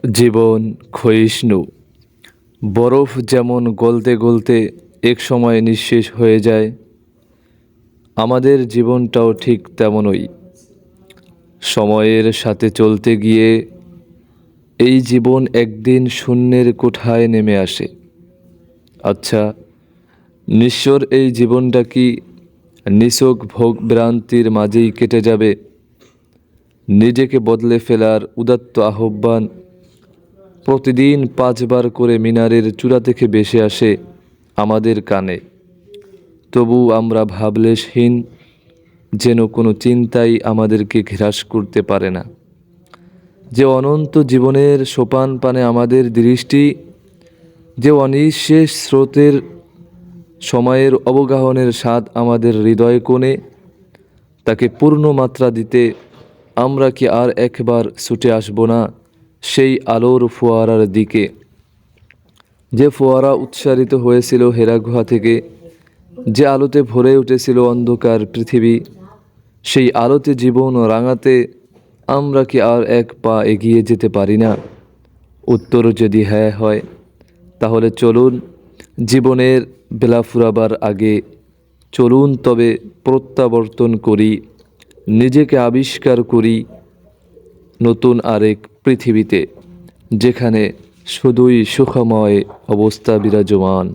জীবন ক্ষয়িষ্ণু। বরফ যেমন গলতে গলতে এক সময় নিঃশেষ হয়ে যায়, আমাদের জীবনটাও ঠিক তেমনই। সময়ের সাথে চলতে গিয়ে এই জীবন একদিন শূন্যের কোঠায় নেমে আসে। আচ্ছা, নিঃস্বর এই জীবনটা কি নিছক ভোগ ভ্রান্তির মাঝেই কেটে যাবে? নিজেকে বদলে ফেলার উদাত্ত আহ্বান প্রতিদিন 5 বার করে মিনারের চূড়া থেকে ভেসে আসে আমাদের কানে। তবু আমরা ভাবলেশহীন, যেন কোনো চিন্তাই আমাদেরকে গ্রাস করতে পারে না। যে অনন্ত জীবনের সোপান পানে আমাদের দৃষ্টি, যে অনিঃশেষ স্রোতের সময়ের অবগাহনের স্বাদ আমাদের হৃদয় কোণে, তাকে পূর্ণ মাত্রা দিতে আমরা কি আর একবার ছুটে আসব না সেই আলোর ফোয়ারার দিকে? যে ফোয়ারা উৎসারিত হয়েছিল হেরা গুহা থেকে, যে আলোতে ভরে উঠেছিল অন্ধকার পৃথিবী, সেই আলোতে জীবন রাঙাতে আমরা কি আর এক পা এগিয়ে যেতে পারি না? উত্তর যদি হ্যাঁ হয়, তাহলে চলুন জীবনের বেলা ফুরাবার আগে চলুন তবে প্রত্যাবর্তন করি, নিজেকে আবিষ্কার করি নতুন আরেক পৃথিবীতে, যেখানে শুধুই সুখময় অবস্থা বিরাজমান।